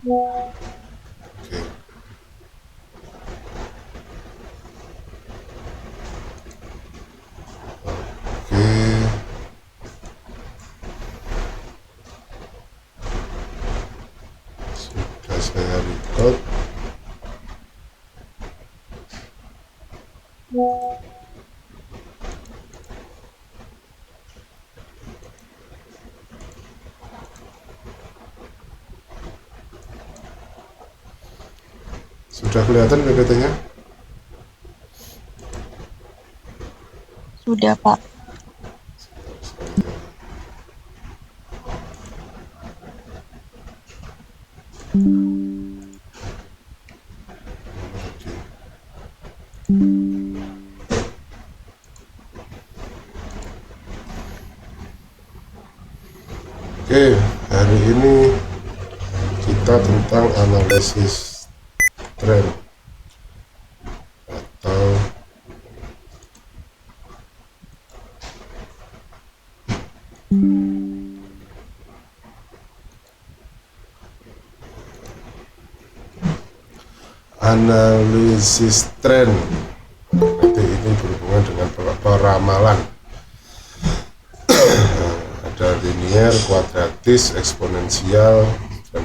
Oke. Oke. Sudah saya record. Sudah kelihatan PPT-nya? Sudah, Pak. Oke, hari ini kita tentang analisis tren atau analisis tren. Nanti ini berhubungan dengan peramalan. Ada linear, kuadratis, eksponensial, dan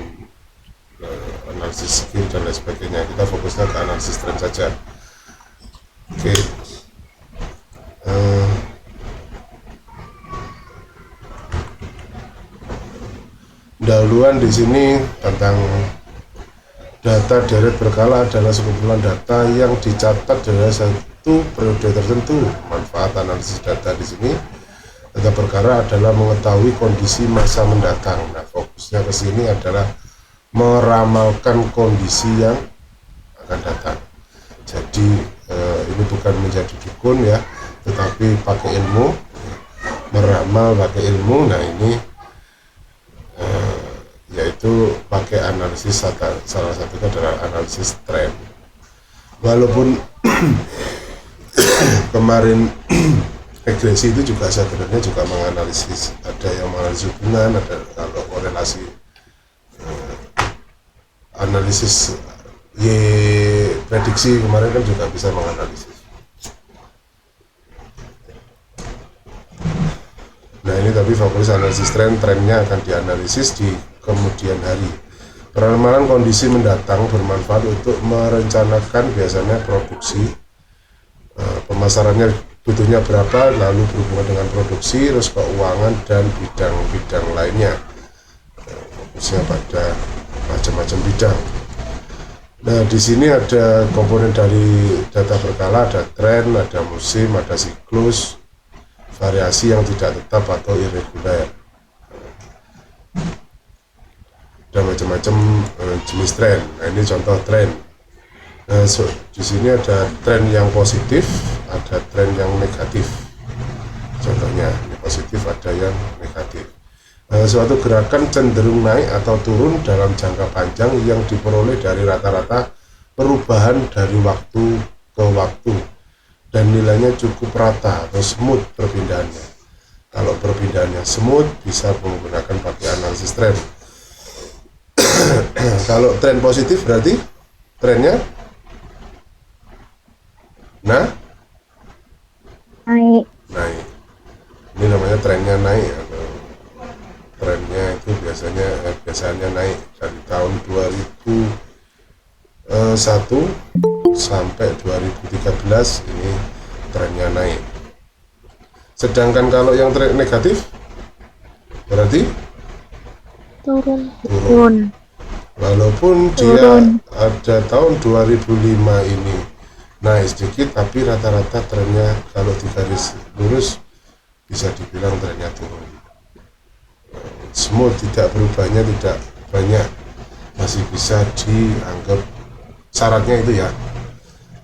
analisis skill dan lain sebagainya. Kita fokusnya ke analisis tren saja. Oke. Dahuluan di sini tentang data deret berkala adalah sekumpulan data yang dicatat dari satu periode tertentu. Manfaat analisis data di sini, data perkara adalah mengetahui kondisi masa mendatang. Nah, fokusnya ke sini adalah meramalkan kondisi yang akan datang. Jadi ini bukan menjadi dukun ya, tetapi pakai ilmu, meramal pakai ilmu. Nah ini yaitu pakai analisis, salah satunya adalah analisis tren. Walaupun kemarin regresi itu juga sebenarnya juga menganalisis, ada yang menganalisis hubungan, ada kalau korelasi, analisis prediksi kemarin kan juga bisa menganalisis. Nah ini tapi fokus analisis trennya akan dianalisis di kemudian hari. Peramalan kondisi mendatang bermanfaat untuk merencanakan biasanya produksi, pemasarannya butuhnya berapa, lalu berhubungan dengan produksi, terus keuangan dan bidang-bidang lainnya. Fokusnya pada macam-macam bidang. Nah di sini ada komponen dari data berkala, ada tren, ada musim, ada siklus, variasi yang tidak tetap atau irregular. Ada macam-macam jenis tren. Nah ini contoh tren. Nah, di sini ada tren yang positif, ada tren yang negatif. Contohnya ini positif, ada yang negatif. Suatu gerakan cenderung naik atau turun dalam jangka panjang yang diperoleh dari rata-rata perubahan dari waktu ke waktu dan nilainya cukup rata atau smooth perpindahannya. Kalau perpindahannya smooth bisa menggunakan pakai analisis tren. Kalau tren positif berarti trennya naik. Ini namanya trennya naik. Trennya itu biasanya naik dari tahun 2001 sampai 2013 ini trennya naik. Sedangkan kalau yang tren negatif berarti turun. Walaupun dia ada tahun 2005 ini naik sedikit, tapi rata-rata trennya kalau di garis lurus bisa dibilang trennya turun. Smooth, tidak berubahnya tidak banyak, masih bisa dianggap, syaratnya itu ya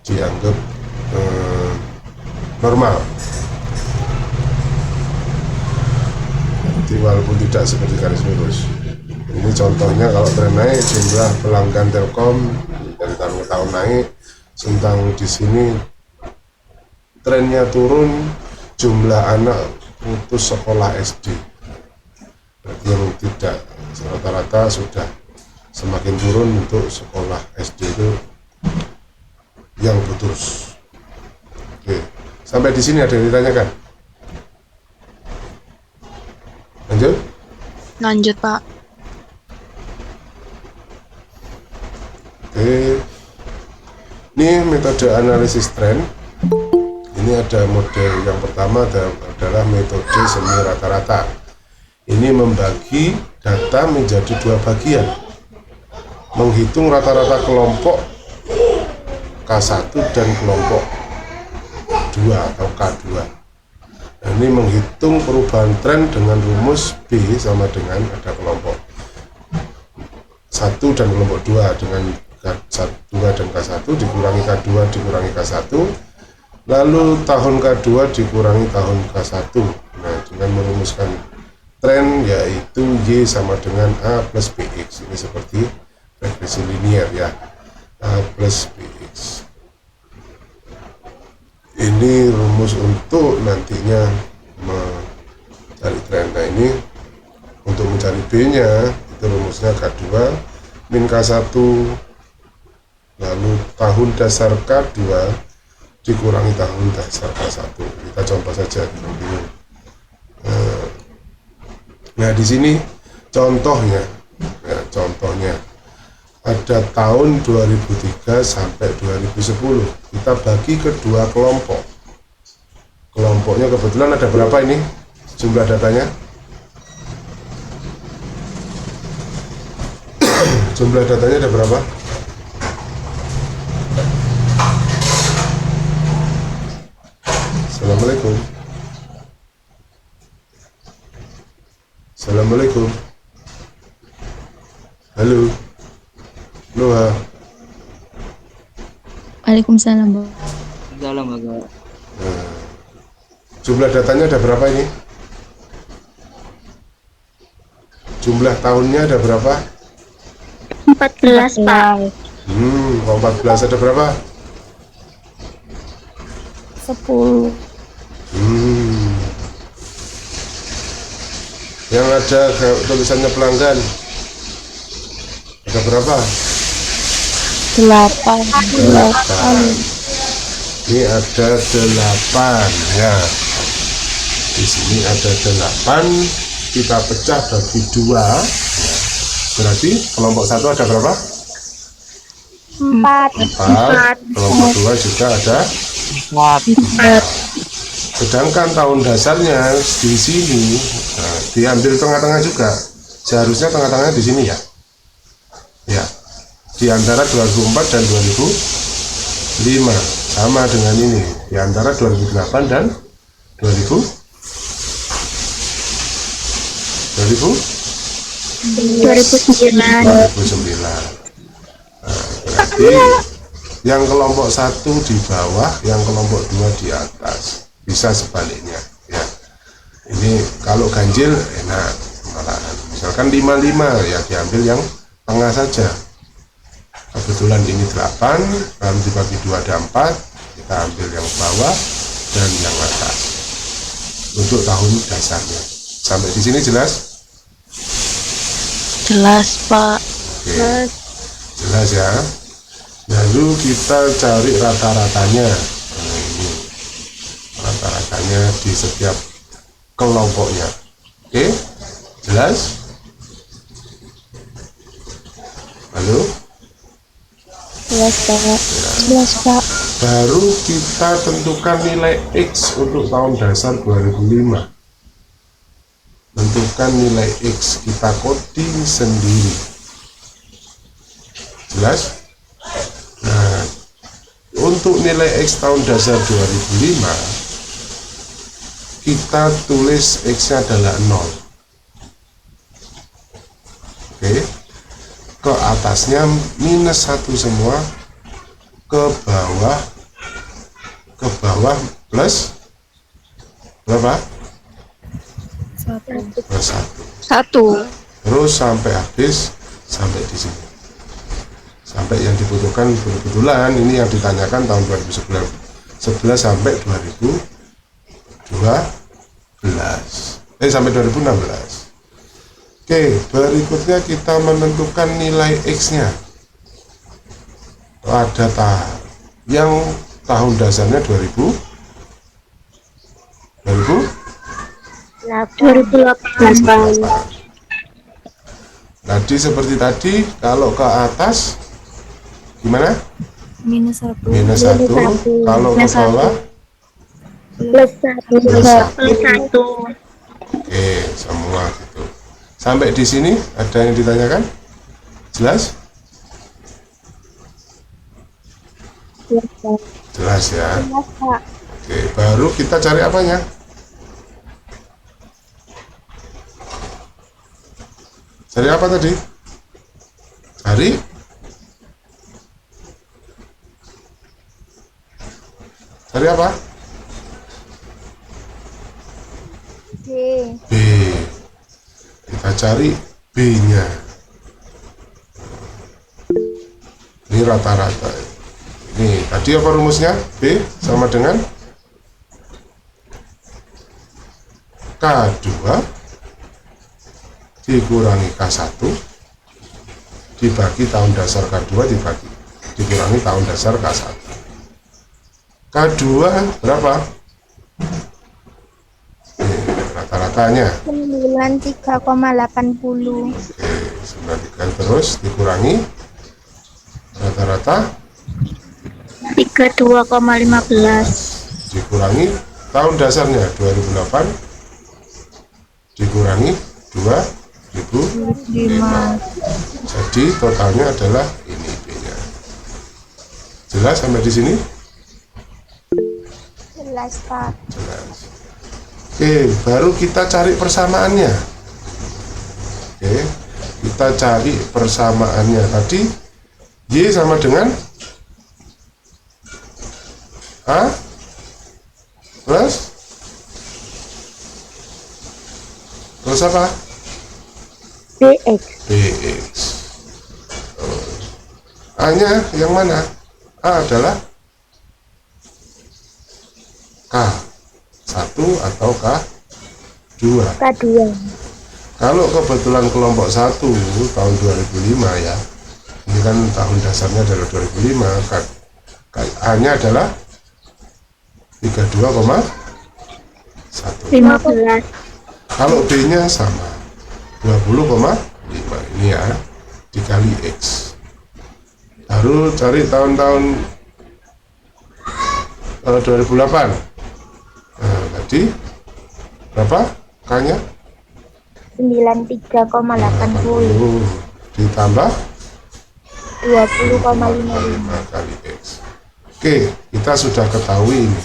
dianggap normal. Jadi walaupun tidak seperti garis lurus. Ini contohnya kalau tren naik, jumlah pelanggan Telkom dari tahun ke tahun naik. Tentang di sini trennya turun, jumlah anak putus sekolah SD. Berarti yang tidak, rata-rata sudah semakin turun untuk sekolah SD itu yang putus. Oke, sampai di sini ada yang ditanyakan? Lanjut? Lanjut, Pak. Oke, ini metode analisis tren. Ini ada model yang pertama adalah metode semi rata-rata. Ini membagi data menjadi dua bagian, menghitung rata-rata kelompok K1 dan kelompok 2 atau K2. Nah, ini menghitung perubahan tren dengan rumus B sama dengan ada kelompok 1 dan kelompok 2 dengan K2 dan K1 dikurangi K2 dikurangi K1, lalu tahun K2 dikurangi tahun K1. Nah, dengan merumuskan tren yaitu Y sama dengan A plus BX. Ini seperti regresi linier ya, A plus BX. Ini rumus untuk nantinya mencari tren. Nah, ini untuk mencari B nya itu rumusnya K2 min K1 lalu tahun dasar K2 dikurangi tahun dasar K1. Kita contoh saja. Nah, di sini contohnya, ya, contohnya ada tahun 2003 sampai 2010. Kita bagi ke dua kelompok. Kelompoknya kebetulan ada berapa ini? Jumlah datanya? Jumlah datanya ada berapa? Assalamualaikum. Assalamualaikum. Halo. Noah. Waalaikumsalam, Pak. Salam, Bapak. Jumlah datanya ada berapa ini? Jumlah tahunnya ada berapa? 14, Pak. Kalau 14 ada berapa? 10. Yang ada tulisannya pelanggan ada berapa? 8. Ini ada 8 ya. Di sini ada 8. Kita pecah bagi 2 ya. Berarti kelompok 1 ada berapa? 4. Kelompok 2 juga ada 4. sedangkan tahun dasarnya di sini, nah, diambil tengah-tengah juga. Seharusnya tengah-tengahnya di sini ya. Ya. Di antara 2004 dan 2005 sama dengan ini. Di antara 2008 dan 2009. Nah, berarti yang kelompok 1 di bawah, yang kelompok 2 di atas. Bisa sebaliknya ya. Ini kalau ganjil enak malahan. Misalkan 55 ya diambil yang tengah saja. Kebetulan ini 8, lalu dibagi 2 ada 4, kita ambil yang bawah dan yang atas untuk tahun dasarnya. Sampai di sini jelas? Jelas, Pak. Oke. Jelas ya. Lalu kita cari rata-ratanya. Nah, ini rata-ratanya di setiap kelompoknya. Oke, jelas? Halo? Jelas, Pak. Jelas, Pak. Baru kita tentukan nilai X untuk tahun dasar 2005. Tentukan nilai X, kita coding sendiri. Jelas? Nah, untuk nilai X tahun dasar 2005, kita tulis X-nya adalah 0. Oke. Ke atasnya minus 1 semua, ke bawah plus berapa? 1. Terus sampai habis, sampai di sini. Sampai yang dibutuhkan kebetulan ini yang ditanyakan tahun 2011 sampai 2012. Sampai 2016. Oke, berikutnya kita menentukan nilai X-nya. Ada yang tahun dasarnya 2000, 2008. Tadi seperti tadi, kalau ke atas gimana? Minus 1. Minus 1. Kalau ke bawah Plus 1. Plus Plus 1. Oke, semua gitu. Sampai di sini ada yang ditanyakan? Jelas? Jelas ya. Oke, baru kita cari apanya? Cari apa tadi? Cari apa? B. Kita cari B-nya. Ini rata-rata. Ini tadi apa rumusnya? B sama dengan K2 dikurangi K1 dibagi tahun dasar K2 dikurangi tahun dasar K1. K2 berapa? Rata-ratanya 93,80. Oke, 93 terus dikurangi rata-rata 32,15. dikurangi tahun dasarnya 2008 dikurangi 2005. Jadi totalnya adalah ini B-nya. Jelas sampai di sini? Jelas, Pak. Jelas. Oke, baru kita cari persamaannya. Oke, kita cari persamaannya. Tadi Y sama dengan A plus apa? BX. BX. A-nya yang mana? A adalah K1 atau K2. K2. Kalau kebetulan kelompok 1 tahun 2005 ya, ini kan tahun dasarnya adalah 2005, A-nya adalah 32,1. 15. Kalau B-nya sama 20,5, ini ya, dikali X. Baru cari tahun-tahun 2008. Nah, tadi berapa K-nya? 93,80. Ditambah 20,55. kali X. Oke, kita sudah ketahui ini.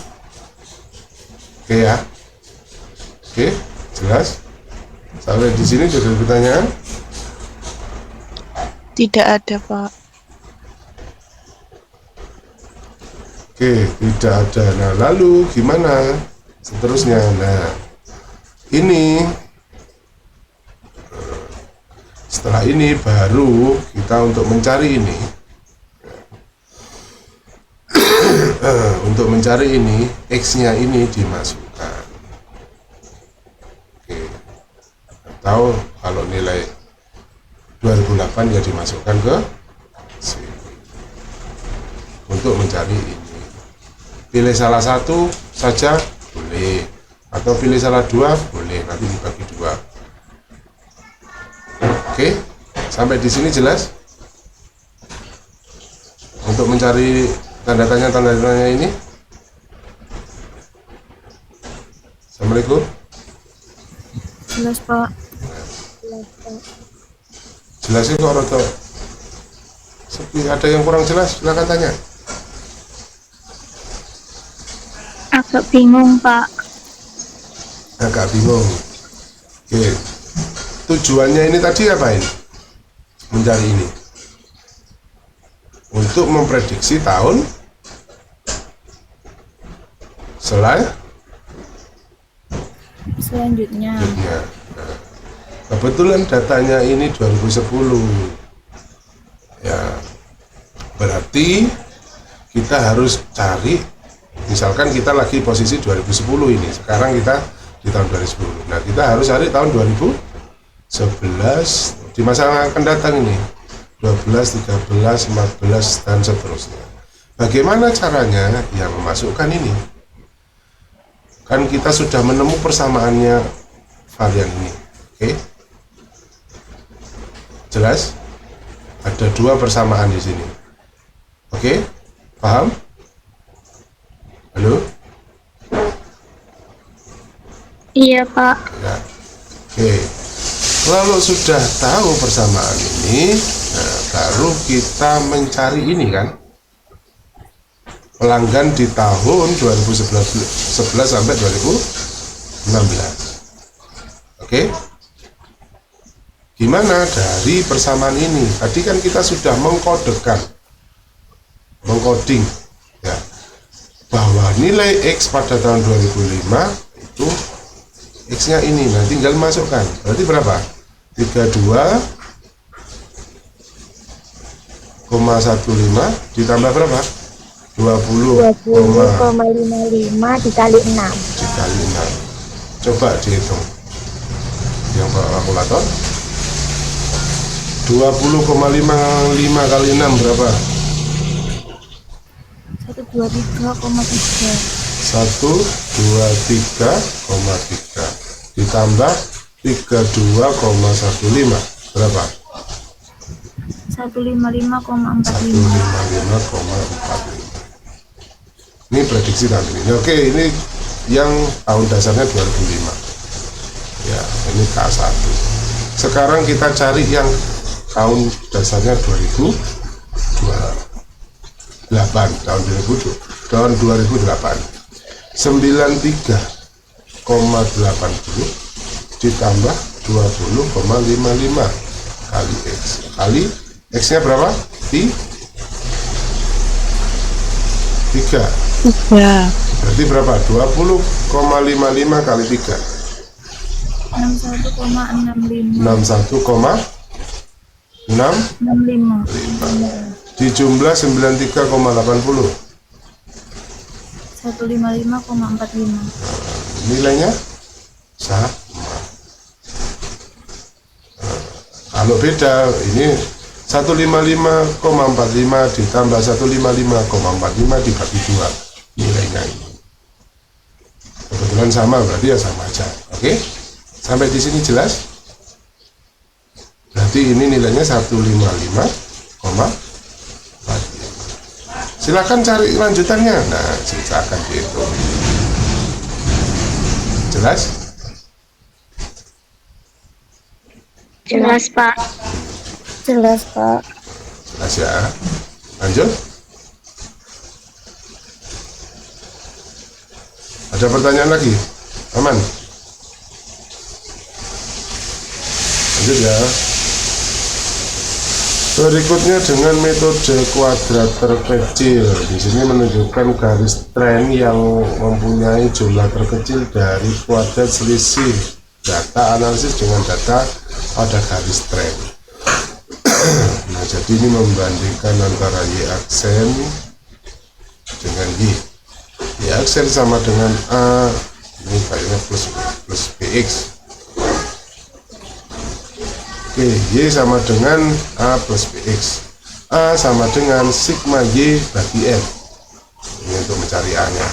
Oke ya. Oke, jelas? Sampai di sini sudah ada pertanyaan? Tidak ada, Pak. Oke, tidak ada. Nah, lalu gimana seterusnya? Nah, ini setelah ini baru kita untuk mencari ini. Untuk mencari ini, X-nya ini dimasukkan. Oke. Atau kalau nilai 2008 ya dimasukkan ke sini. Untuk mencari ini. Pilih salah satu saja boleh, atau pilih salah dua boleh, nanti dibagi dua. Oke, sampai di sini jelas? Untuk mencari tanda tanya ini. Assalamualaikum. Jelas, Pak. Jelasin kok Roto. Sepi, ada yang kurang jelas, silakan tanya. Agak bingung, Pak. Agak bingung. Oke. Tujuannya ini tadi apa ini? Mencari ini. Untuk memprediksi tahun Selanjutnya. Nah, kebetulan datanya ini 2010. Ya. Berarti kita harus cari, misalkan kita lagi posisi 2010 ini. Sekarang kita di tahun 2010. Nah, kita harus cari tahun 2010. 11 di masa yang akan datang ini 12, 13, 14 dan seterusnya. Bagaimana caranya? Yang memasukkan ini kan kita sudah menemukan persamaannya varian ini. Oke, jelas ada dua persamaan di sini. Oke, paham? Halo? Iya, Pak. Ya. Oke, kalau sudah tahu persamaan ini, nah, baru kita mencari ini kan, pelanggan di tahun 2011 sampai 2016. Oke, gimana dari persamaan ini? Tadi kan kita sudah mengcoding ya, bahwa nilai X pada tahun 2005 itu X-nya ini, nah tinggal masukkan. Berarti berapa? 32,15 ditambah berapa? 20,55 dikali 6. Dikali 6. Coba dihitung yang bawa kalkulator. 20,55 kali 6 berapa? 123,3. 123,3 ditambah 32,15 berapa? 155,45. 155,45. Ini prediksi tahun ini. Oke, ini yang tahun dasarnya 2005 ya, ini K1. Sekarang kita cari yang tahun dasarnya 2008, tahun 2008. 93,80 ditambah 20,55 kali X. Kali X-nya berapa? 3. Berarti berapa? 20,55 kali 3. 61,65. 61,65 dijumlah 93,80. 155,45. Nilainya sama. Kalau beda, ini 155,45 ditambah 155,45 dibagi 2, nilainya ini. Kebetulan sama, berarti ya sama aja. Oke, sampai di sini jelas? Berarti ini nilainya 155,45. Silakan cari lanjutannya. Nah, silakan dihitung. Jelas? Jelas, Pak. Jelas, Pak. Jelas ya. Lanjut. Ada pertanyaan lagi? Aman? Lanjut ya. Berikutnya dengan metode kuadrat terkecil. Di sini menunjukkan garis tren yang mempunyai jumlah terkecil dari kuadrat selisih data analisis dengan data pada garis tren. Nah, jadi ini membandingkan antara Y aksen dengan Y. Y aksen sama dengan A, ini kayaknya plus BX. Oke, Y sama dengan A plus BX. A sama dengan sigma Y bagi N. Ini untuk mencari A-nya.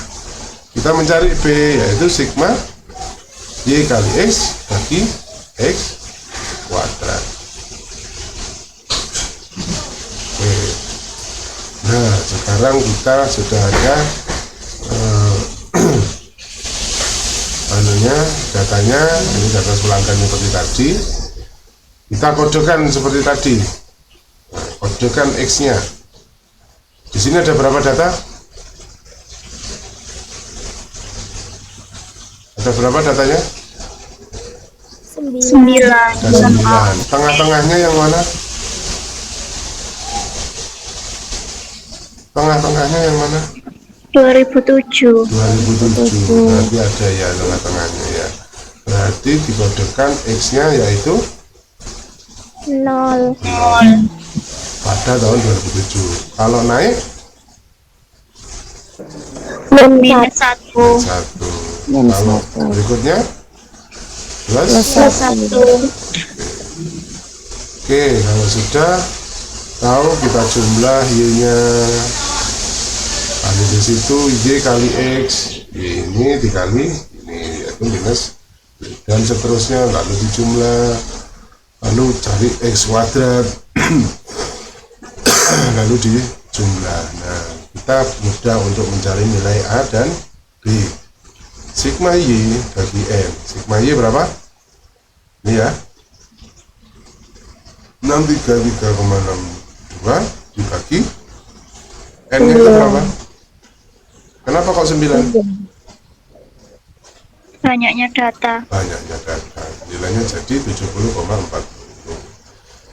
Kita mencari B, yaitu sigma Y kali X bagi X kuadrat. Oke. Nah, sekarang kita sudah ada datanya. Ini data pelanggan seperti tadi. Kita kodekan seperti tadi. Nah, kodekan X-nya. Di sini ada berapa data? Ada berapa datanya? 9. 9. Ada 9. Tengah-tengahnya yang mana? Tengah-tengahnya yang mana? 2007. 2007. Berarti ada ya tengah-tengahnya ya. Berarti dikodekan X-nya yaitu 0. pada tahun 2007. Kalau naik Minus 1. 1. Kalau berikutnya plus Plus 1. Oke, kalau sudah tahu kita jumlah y-nya, kali di situ y kali x, ini dikali ini yaitu minus, dan seterusnya, lalu dijumlah, lalu cari x kuadrat lalu dijumlah. Nah, kita mudah untuk mencari nilai a dan b. Sigma y bagi n, sigma y berapa? Ini ya, 633,62 dibagi n nya itu berapa? Kenapa kok 9? Banyaknya data. Banyaknya data, nilainya jadi 70,40.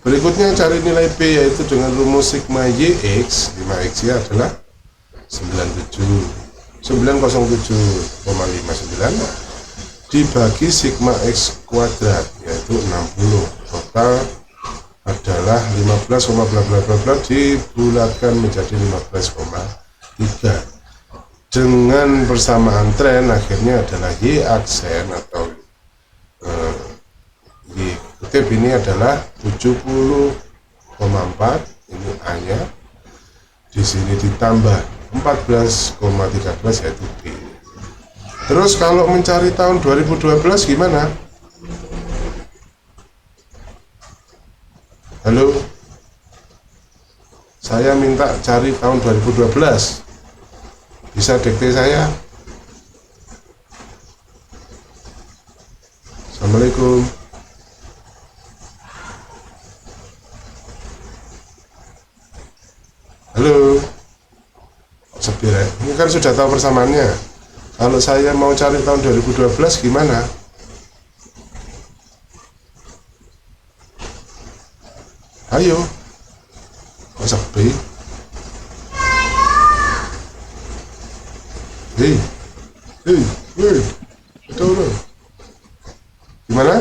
Berikutnya cari nilai b, yaitu dengan rumus sigma yx, 5x adalah 907,59 dibagi sigma x kuadrat, yaitu 60. Total adalah 15, bla bla bla bla dibulatkan menjadi 15,3. Dengan persamaan tren, akhirnya adalah y aksen atau y kutip ini adalah 70,4, ini a nya, di sini ditambah 14,13 yaitu b. Terus kalau mencari tahun 2012 gimana? Halo, saya minta cari tahun 2012, bisa dikte saya? Assalamualaikum. Halo, sepi ya? Ini kan sudah tahu persamaannya. Kalau saya mau cari tahun 2012 gimana? Ayo, kok sepi? Hei, betul. Gimana?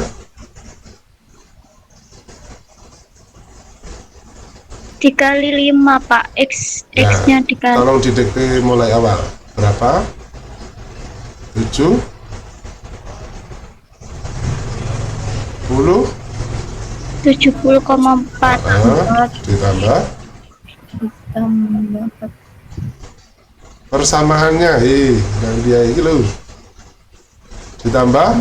Dikali 5 Pak, X-nya dikali. Tolong didikte mulai awal. Berapa? 7 10 70,4 ditambah persamaannya, yang dia ini loh, ditambah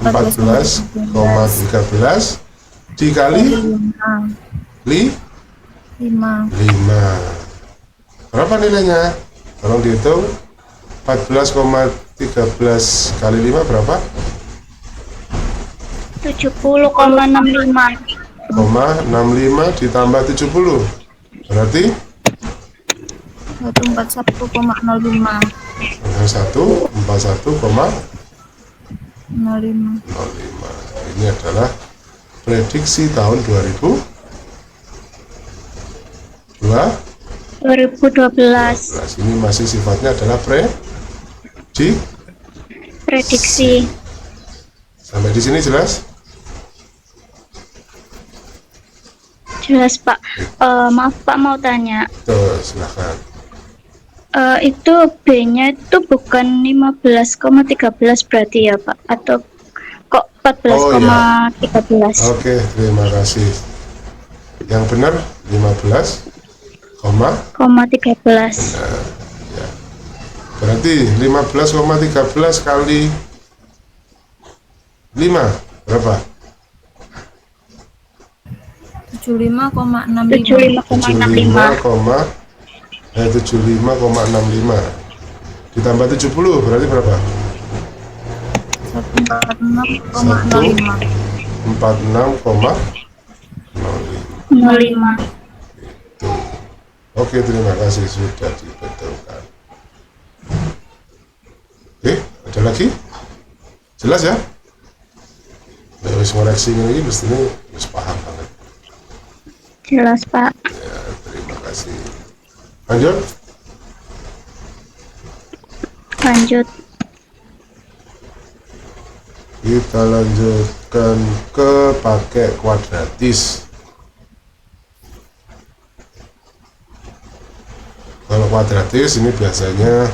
14,13 dikali 5. Berapa nilainya? Tolong dihitung. 14,13 kali 5 berapa? 70,65 ditambah 70 berarti 141,05. 141,05. 05. Ini adalah prediksi tahun 2012. Ini masih sifatnya adalah Prediksi. Sampai di sini jelas? Jelas Pak. Maaf Pak, mau tanya. Tuh, silahkan. Itu B-nya itu bukan 15,13 berarti ya Pak? Atau kok 14,13? Oke, terima kasih. Yang benar 15,13. Ya. Berarti 15,13 kali 5 berapa? 75,65. 75,65 ditambah 70 berarti berapa? 146,05. Oke, terima kasih sudah dibetulkan. Oke, ada lagi? Jelas ya? Wis ngoreksi ini mestinya wis paham banget. Jelas Pak. Ya, terima kasih. Lanjut. Kita lanjutkan ke pakai kuadratis. Kalau kuadratis ini biasanya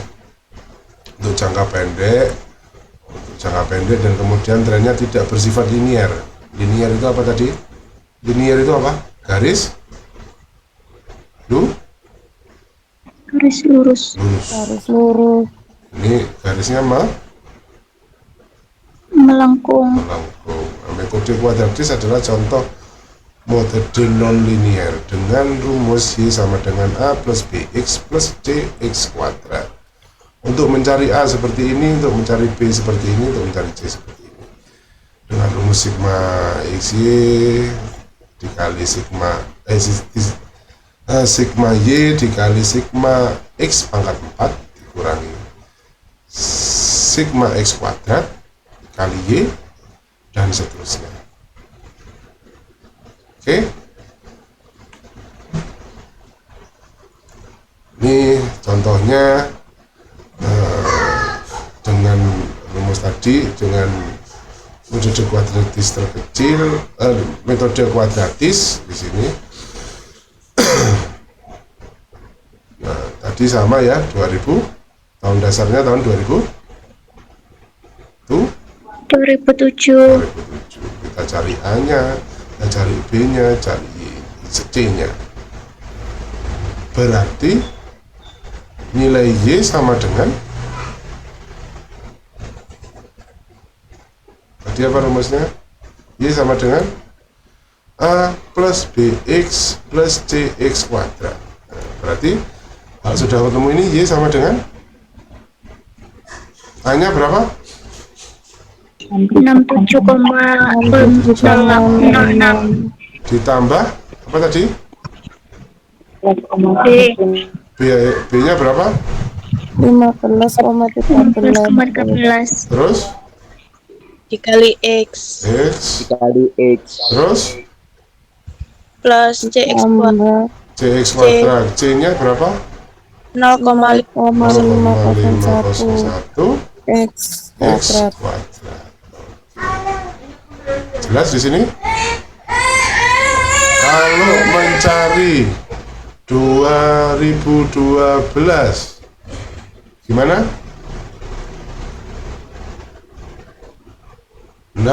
untuk jangka pendek dan kemudian trennya tidak bersifat linier. Linear itu apa tadi? Linear itu apa? Garis Garis lurus. lurus. Garis lurus. Ini garisnya Melengkung. melengkung. Metode kuadratis adalah contoh metode non-linear dengan rumus Y sama dengan A plus BX plus CX kuadrat. Untuk mencari A seperti ini, untuk mencari B seperti ini, untuk mencari C seperti ini. Dengan rumus sigma XY dikali sigma Y dikali sigma X pangkat 4 dikurangi sigma X kuadrat kali Y dan seterusnya. Oke, ini contohnya dengan rumus tadi, dengan metode kuadratis terkecil, metode kuadratis di sini. Nah, tadi sama ya, 2000, tahun dasarnya tahun 2000 tuh 2007. 2007. Kita cari A-nya, kita cari B-nya, cari C-nya. Berarti nilai Y sama dengan, tadi apa rumusnya? Y sama dengan A plus BX plus CX kuadrat. Nah, berarti kalau sudah ketemu ini Y sama dengan A-nya berapa? 67,06. Ditambah apa tadi? B. B-nya berapa? 15,13. 15,13. Terus Dikali X X, Dikali X. terus plus CX kuadrat Tambah CX kuadrat. C-nya berapa? 0,5. 0,501 0,501 X X kuadrat. kuadrat. Jelas di sini? Kalau mencari 2012 gimana? 6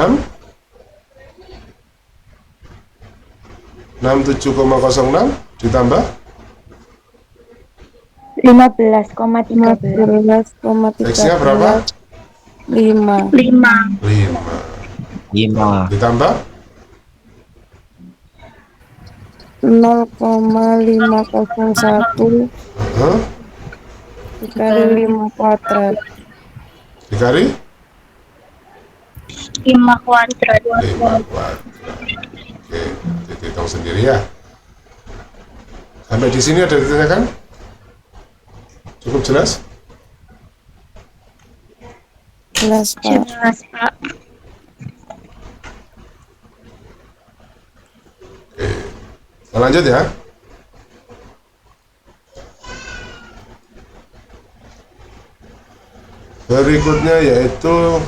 67,06 ditambah 15,13. 15,13. X-nya berapa? 5. 5. 5 ditambah 0,501 dikali 5 kuadrat. dikali 5 kuadrat. 5 kuadrat. Oke, hitung sendiri ya. Sampai di sini ada ditanyakan? Cukup jelas? Jelas, Pak. Jelas, Pak. Kita lanjut ya. Berikutnya yaitu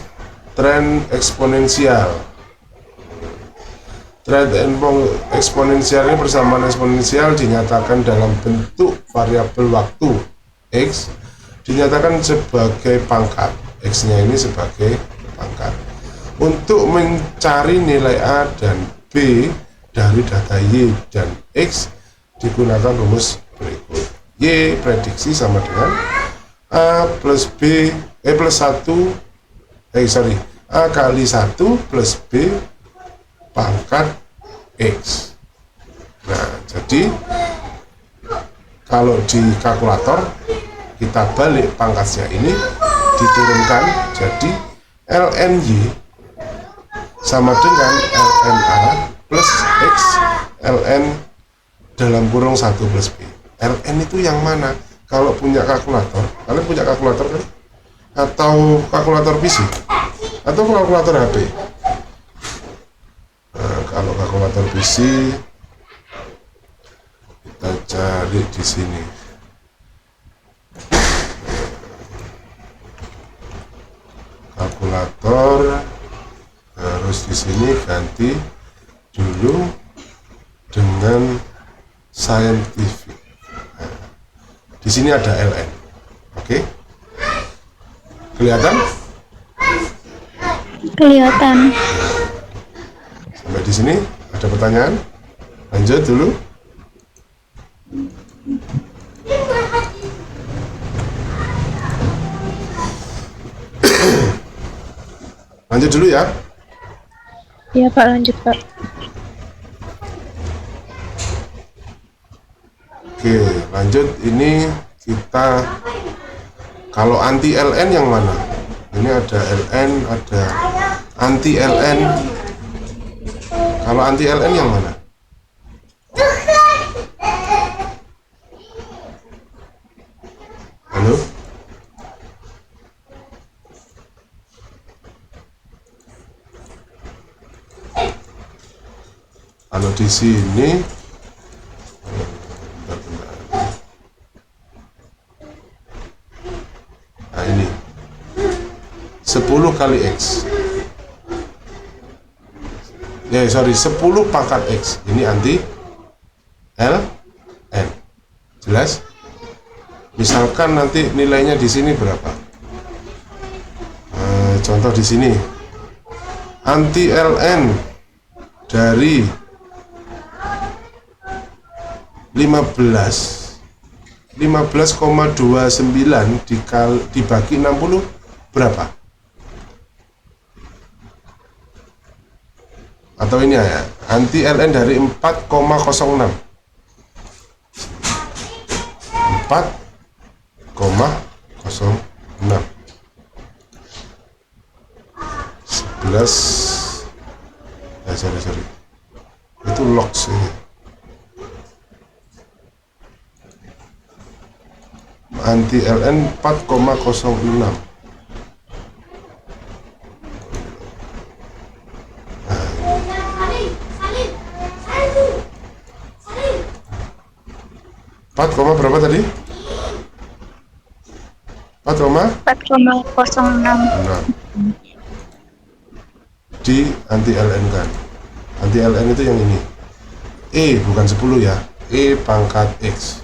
tren eksponensial. Tren eksponensial ini persamaan eksponensial dinyatakan dalam bentuk variabel waktu X, dinyatakan sebagai pangkat. X-nya ini sebagai pangkat. Untuk mencari nilai A dan B dari data Y dan X digunakan rumus berikut. Y prediksi sama dengan A plus B plus 1 A kali 1 plus B pangkat X. Nah, jadi kalau di kalkulator kita balik pangkatnya ini diturunkan jadi ln Y sama dengan ln A plus X ln dalam kurung 1 plus B. Ln itu yang mana? Kalau punya kalkulator, kalian punya kalkulator kan? Atau kalkulator PC? Atau kalkulator HP? Nah, kalau kalkulator PC kita cari di sini. Kalkulator harus di sini ganti dulu dengan scientific. Nah, di sini ada ln. Oke. Kelihatan? Kelihatan. di sini ada pertanyaan? Lanjut dulu. Lanjut dulu ya. Iya Pak, lanjut Pak. Oke, lanjut. Ini kita kalau anti LN yang mana? Ini ada LN, ada anti LN. Kalau anti LN yang mana? Halo? Kalau di sini nah ini 10 kali X. Ya, sorry, 10 pangkat X. Ini anti LN. Jelas? Misalkan nanti nilainya di sini berapa? Contoh di sini. Anti LN dari 15,29 dibagi 60 berapa? Atau ini ya, anti LN dari 4,06. 4,06 11 sorry itu log sih. Anti LN 4,06. 4, berapa tadi? 4,06. Di anti LN kan. Anti LN itu yang ini. E bukan 10 ya. E pangkat X.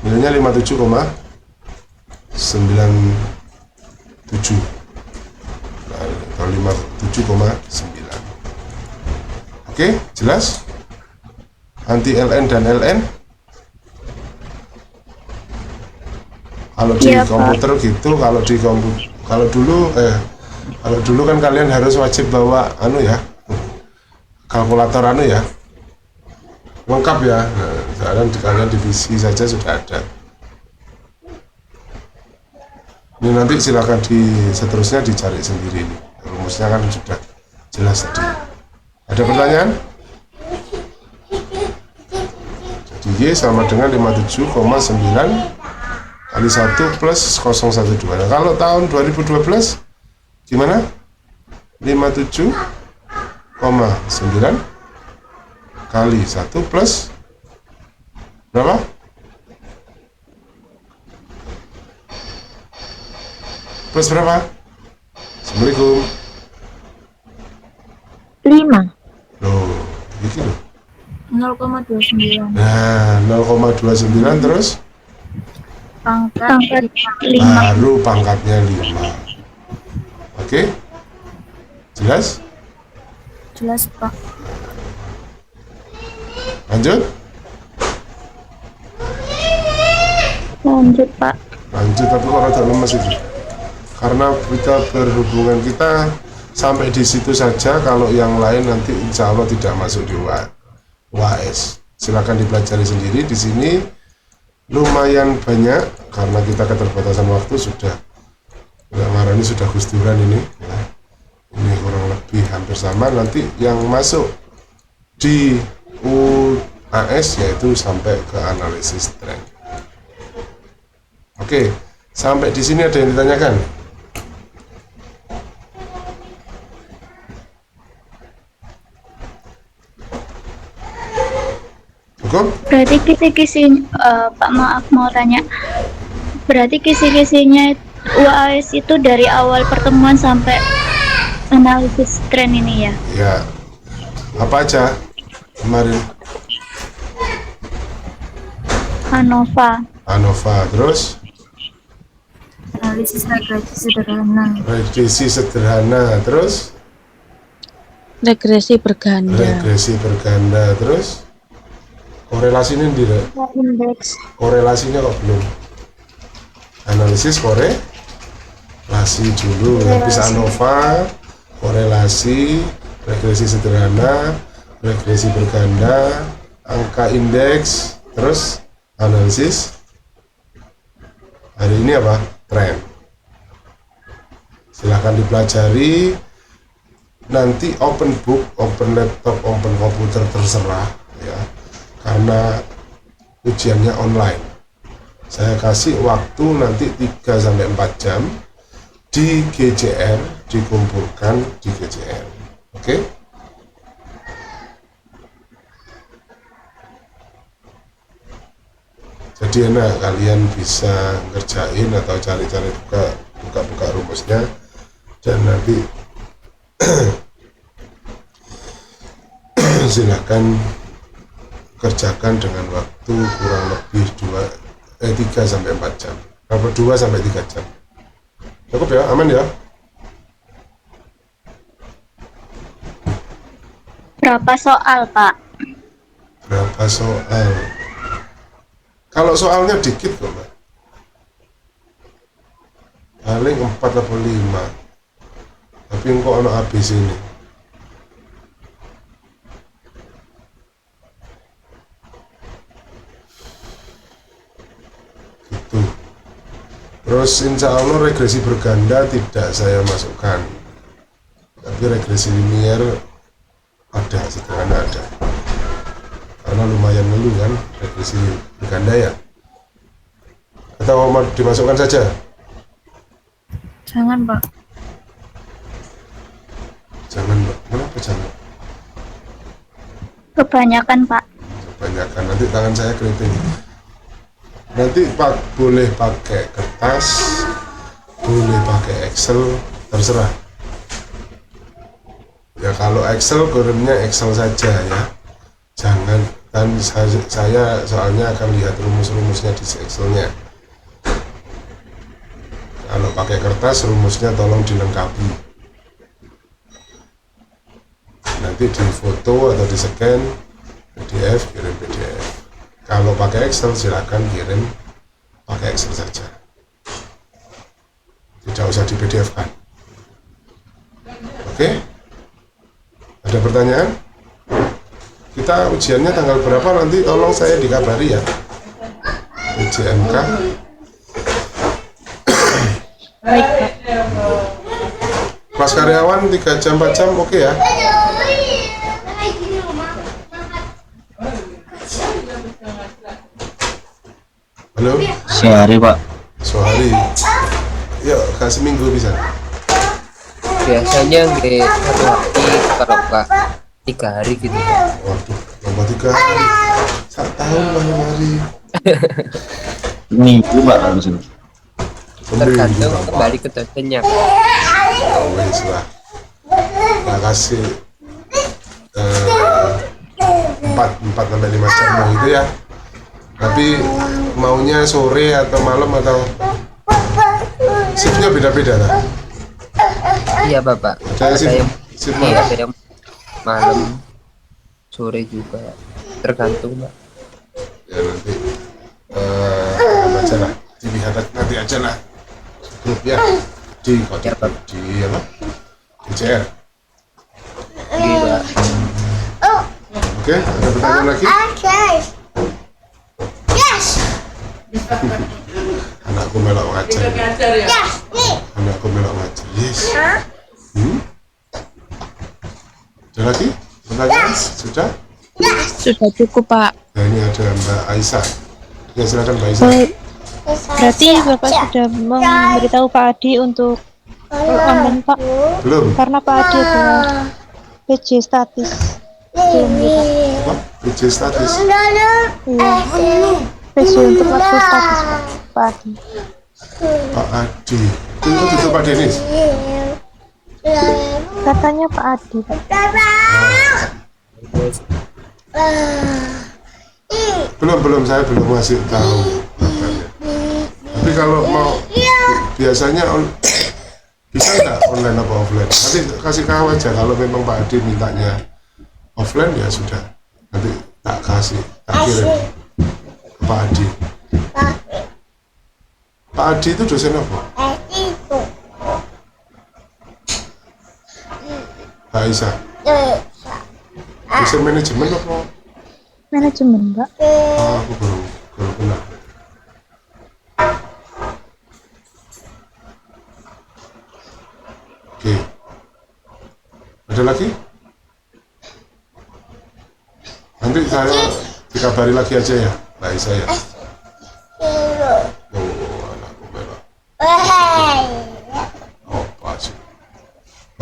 Nilainya 57,97. Nah, kalau 57,9. Oke, jelas? Anti LN dan LN. Kalau di komputer gitu, kalau dulu kan kalian harus wajib bawa kalkulator ya, lengkap ya. Nah, sekarang kalian di PC saja sudah ada. Ini nanti silakan seterusnya dicari sendiri ini. Rumusnya kan sudah jelas tadi. Ada pertanyaan? Jadi Y sama dengan 57,9 kali 1 plus 012. Nah, kalau tahun 2012 gimana? 57,9 kali 1 plus berapa? Plus berapa? Assalamualaikum. 5. Loh, gitu loh. 0,29. Nah, 0,29 terus? Pangkat 5. Baru pangkatnya 5. Oke? Jelas? Jelas, Pak. Lanjut? Lanjut, Pak. Lanjut, tapi kok rada lemes itu. Karena kita berhubungan kita sampai di situ saja. Kalau yang lain nanti insya Allah tidak masuk di UAS. Silakan dipelajari sendiri. Di sini lumayan banyak karena kita keterbatasan waktu sudah ini sudah gusturan ini ya. Ini kurang lebih hampir sama. Nanti yang masuk di UAS yaitu sampai ke analisis tren. Oke, sampai di sini ada yang ditanyakan? Cukup? Berarti kisi-kisi, Pak, maaf mau tanya. Berarti kisi-kisinya UAS itu dari awal pertemuan sampai analisis tren ini ya? Ya. Apa aja kemarin? ANOVA, terus? Analisis regresi sederhana. Regresi sederhana, terus? Regresi berganda. Regresi berganda. Terus korelasinya tidak? Indeks. Korelasinya kok belum? Analisis korelasi dulu. Habis ANOVA, korelasi, regresi sederhana, regresi berganda, angka indeks, terus analisis. Hari ini apa? Tren. Silahkan dipelajari. Nanti open book, open laptop, open komputer terserah ya. Karena ujiannya online. Saya kasih waktu nanti 3-4 jam di GCR, dikumpulkan di GCR. Oke? Jadi enak, kalian bisa ngerjain atau cari-cari buka rumusnya, dan nanti silakan kerjakan dengan waktu kurang lebih 3-4 jam. Berapa? 2-3 jam. Cukup ya? Aman ya? Berapa soal, Pak? Berapa soal? Kalau soalnya dikit kok, Mbak. Paling 4 atau 5. Tapi kok ono habis ini. Gitu. Terus insya Allah regresi berganda tidak saya masukkan. Tapi regresi linier ada, sederhana ada. Karena lumayan ngeluh kan regresi berganda ya. Atau mau dimasukkan saja? Jangan, Pak. Jangan, Mbak. Kenapa jangan? Kebanyakan, Pak. Kebanyakan, nanti tangan saya keriting. Nanti Pak boleh pakai kertas, boleh pakai Excel, terserah. Ya kalau Excel, kirimnya Excel saja ya. Jangan, dan saya soalnya akan lihat rumus-rumusnya di Excelnya. Kalau pakai kertas, rumusnya tolong dilengkapi. Nanti di foto atau di scan PDF, kirim PDF. Kalau pakai Excel silakan kirim pakai Excel saja. Tidak usah di PDF kan. Oke? Ada pertanyaan? Kita ujiannya tanggal berapa nanti tolong saya dikabari ya. UJMK. Baik, Pak. Kelas karyawan 3 jam 4 jam oke ya. Halo? Sehari Pak. Sehari. Yuk, kasih seminggu bisa. Biasanya nggak satu hari, kalau Kak 3 hari gitu. Waduh, lomba 3 hari. 1 tahun banyak hari. Minggu Pak langsung. Tergantung kembali ke dosennya. Oh, wes lah. Nah, kasih 4 sampai 5 jam mau itu ya. Tapi maunya sore atau malam atau shiftnya beda-beda lah. Iya Bapak. Saya Ada yang shift iya, malam. ada yang malam, sore juga. Tergantung Pak. Ya nanti aja lah, dilihat nanti aja lah. Grup ya di kota Ya, Pak. di apa? Di CR. Iya. Oke, ada pertanyaan lagi? Anakku melok ngajar. Anakku melok ngajar. Yes. Ada lagi? Pertanyaan? Sudah? Sudah cukup, Pak. Nah, ini ada Mbak Aisyah. Ya silakan Mbak Aisyah. Baik. Berarti Bapak sudah memberitahu Pak Adi untuk online, Pak. Belum? Karena Pak Adi adalah PJ statis. Belum, ya, Pak. Apa? PJ status. Iya. PJ untuk waktu statis, Pak Adi. Pak Adi. Itu tutup Pak Denis. Katanya Pak Adi, Pak. Belum saya belum ngasih tahu kabarnya. Tapi kalau mau biasanya Bisa nggak online apa offline? Nanti kasih tahu aja kalau memang Pak Adi mintanya offline ya sudah. Nanti tak kasih, tak kirim ke Pak Adi. Pak Adi itu dosen apa? Pak Aisyah. Dosen manajemen apa? Manajemen, Mbak. Ah, aku baru kenal. Oke. Ada lagi? Nanti saya dikabari lagi aja ya, Mbak Aisyah ya. Oh, anakku merah. Oh, pas.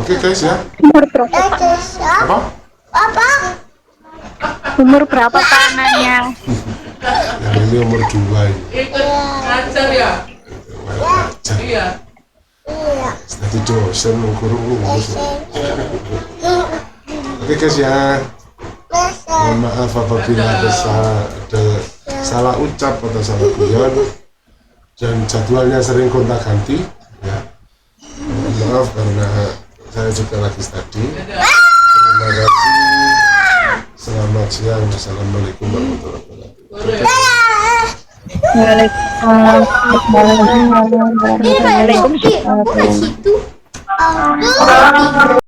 Oke guys ya. Umur berapa Pak? Apa? Umur berapa Pak anaknya? Yang ini umur 2 ini. Ngajar ya? Wajar. Iya. Nanti dosen guru lulus. Oke guys ya. Mohon maaf apabila ada salah ucap atau salah guyon dan jadwalnya sering gonta-ganti ya. Mohon maaf karena saya juga lagi study. Terima kasih. Selamat siang. Assalamualaikum warahmatullahi wabarakatuh. Waalaikumsalam. Waalaikumsalam warahmatullahi wabarakatuh.